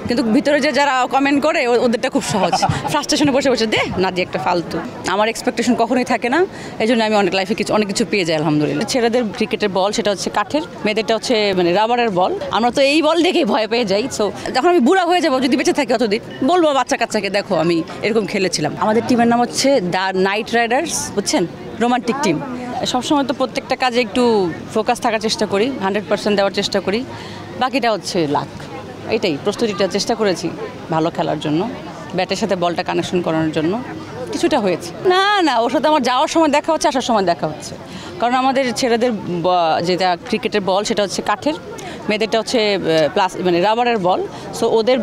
কিন্তু ভিতরে যে যারা কমেন্ট করে ওদেরটা খুব সহজ। ফ্রাস্ট্রেশনে বসে বসে দে না দিয়ে একটা ফালতু। আমার এক্সপেকটেশন কখনোই থাকে না, এই জন্য আমি অনেক লাইফে অনেক কিছু পেয়ে যাই আলহামদুলিল্লাহ। ছেলেদের ক্রিকেটের বল সেটা হচ্ছে কাঠের, মেয়েদেরটা হচ্ছে মানে রাবারের বল। আমরা তো এই বল দেখেই ভয় পেয়ে যাই। সো যখন আমি বুড়া হয়ে যাবো, যদি বেঁচে থাকি অতদিন, বলবো বাচ্চা কাচ্চাকে দেখো আমি এরকম খেলেছিলাম। আমাদের টিমের নাম হচ্ছে দ্য নাইট রাইডার্স, বুঝছেন, রোমান্টিক টিম। সবসময় তো প্রত্যেকটা কাজে একটু ফোকাস থাকার চেষ্টা করি, 100% দেওয়ার চেষ্টা করি, বাকিটা হচ্ছে লাক। এইটাই প্রস্তুতিটা চেষ্টা করেছি ভালো খেলার জন্য, ব্যাটের সাথে বলটা কানেকশন করানোর জন্য। কিছুটা হয়েছে না না, ওর সাথে আমার যাওয়ার সময় দেখা হচ্ছে, আসার সময় দেখা হচ্ছে। কারণ আমাদের ছেলেদের যেটা ক্রিকেটের বল সেটা হচ্ছে কাঠের, মেয়েদেরটা হচ্ছে মানে রাবারের বল। সো ওদের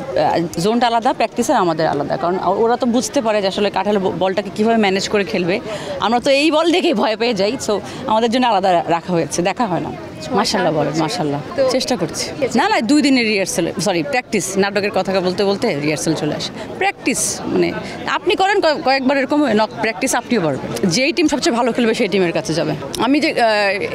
জোনটা আলাদা, প্র্যাকটিসের আমাদের আলাদা। কারণ ওরা তো বুঝতে পারে যে আসলে কাঠের বলটাকে কীভাবে ম্যানেজ করে খেলবে। আমরা তো এই বল দেখেই ভয় পেয়ে যাই। সো আমাদের জন্য আলাদা রাখা হয়েছে, দেখা হয় না। মাশাল্লাহ বলেন, মাশাল্লাহ চেষ্টা করছি। না না, 2 দিনের রিহার্সাল, সরি প্র্যাকটিস। নাটকের কথা বলতে বলতে রিহার্সাল চলে আসে। প্র্যাকটিস মানে আপনি করেন কয়েকবার এরকম প্র্যাকটিস আপনিও পারবেন। যেই টিম সবচেয়ে ভালো খেলবে সেই টিমের কাছে যাবে। আমি যে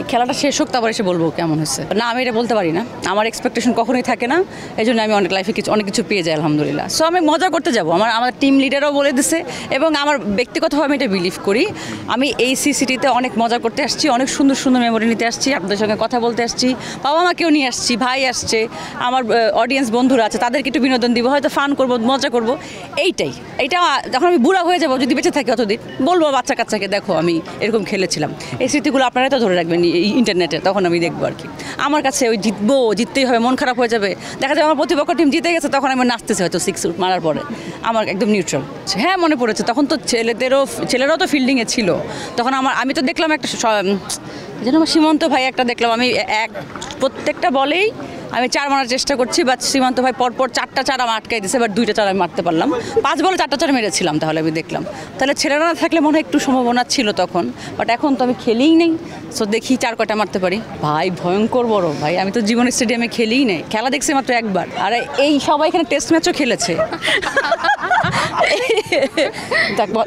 খেলাটা শেষ হোক তারপর এসে বলবো কেমন হয়েছে, না আমি এটা বলতে পারি না। আমার এক্সপেকটেশন কখনোই থাকে না, এই জন্য আমি অনেক লাইফে অনেক কিছু পেয়ে যাই আলহামদুলিল্লাহ। সো আমি মজা করতে যাবো, আমার টিম লিডারও বলে দিছে, এবং আমার ব্যক্তিগতভাবে আমি এটা বিলিভ করি। আমি এই সিসিটিতে অনেক মজা করতে আসছি, অনেক সুন্দর সুন্দর মেমোরি নিতে আসছি, আপনাদের সঙ্গে কথা বলতে আসছি, বাবা মাকেও নিয়ে আসছি, ভাই আসছে, আমার অডিয়েন্স বন্ধুরা আছে, তাদেরকে একটু বিনোদন দিব, হয়তো ফান করবো, মজা করবো। এইটা যখন আমি বুড়া হয়ে যাবো, যদি বেঁচে থাকি অতদিন, বলবো বাচ্চা কাচ্চাকে দেখো আমি এরকম খেলেছিলাম। এই স্মৃতিগুলো আপনারাই তো ধরে রাখবেন ইন্টারনেটে, তখন আমি দেখবো আর কি। আমার কাছে ওই জিততেই হবে, মন খারাপ হয়ে যাবে, দেখা যাবে আমার প্রতিপক্ষ টিম জিতে গেছে, তখন আমি নাচতেছি হয়তো 6 মারার পরে, আমার একদম নিউট্রাল। হ্যাঁ মনে পড়েছে, তখন তো ছেলেরাও তো ফিল্ডিংয়ে ছিল। তখন আমি তো দেখলাম একটা যেন আমার সীমন্ত ভাই একটা দেখলাম, আমি প্রত্যেকটা বলেই আমি 4 মারার চেষ্টা করছি, বাট সীমান্ত ভাই পরপর 4টা 4 আমার আটকাই দিয়েছে, বাট 2টা 4 আমি মারতে পারলাম। 5 বলে 4টা 4 মেরেছিলাম। তাহলে আমি দেখলাম তাহলে ছেলেরা না থাকলে মনে হয় একটু সম্ভাবনা ছিল তখন, বাট এখন তো আমি খেলেই নেই। সো দেখি 4 কয়টা মারতে পারি। ভাই ভয়ঙ্কর বড় ভাই, আমি তো জীবন স্টেডিয়ামে খেলেই নেই, খেলা দেখছি মাত্র একবার। আর এই সবাই এখানে টেস্ট ম্যাচও খেলেছে।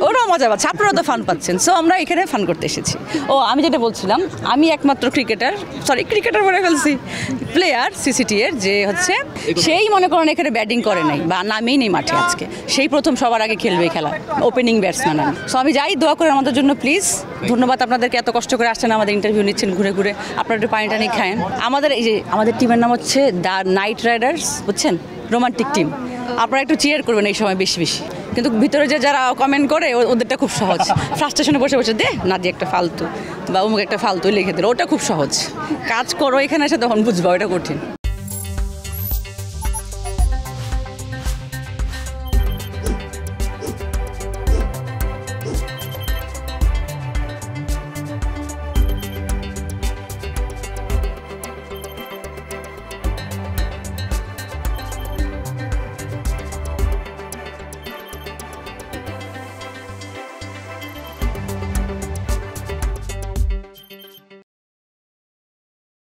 ওরাও মজা পাচ্ছে, আপনারা তো ফান পাচ্ছেন। সো আমরা এখানে ফান করতে এসেছি। আমি যেটা বলছিলাম, আমি একমাত্র ক্রিকেটার বলে ফেলছি, প্লেয়ার সিসিটি এর, যে হচ্ছে সেই মনে করেন এখানে ব্যাটিং করে নাই বা নামেই নেই মাঠে আজকে, সেই প্রথম সবার আগে খেলবে খেলা, ওপেনিং ব্যাটসম্যান। সো আমি যাই, দোয়া করেন আমাদের জন্য প্লিজ। ধন্যবাদ আপনাদেরকে, এত কষ্ট করে আসছেন, আমাদের ইন্টারভিউ নিচ্ছেন ঘুরে ঘুরে, আপনারা একটু পানি টানি খায়েন। আমাদের টিমের নাম হচ্ছে দ্য নাইট রাইডার্স, বুঝছেন, রোমান্টিক টিম। আপনারা একটু চিয়ার করবেন এই সময় বেশি বেশি। কিন্তু ভিতরে যে যারা কমেন্ট করে ওদেরটা খুব সহজ। ফ্রাস্ট্রেশনে বসে বসে দে না দিয়ে একটা ফালতু, বা অমুক একটা ফালতু লিখে দিল, ওটা খুব সহজ। কাজ করো এখানে এসে, তখন বুঝবা ওটা কঠিন।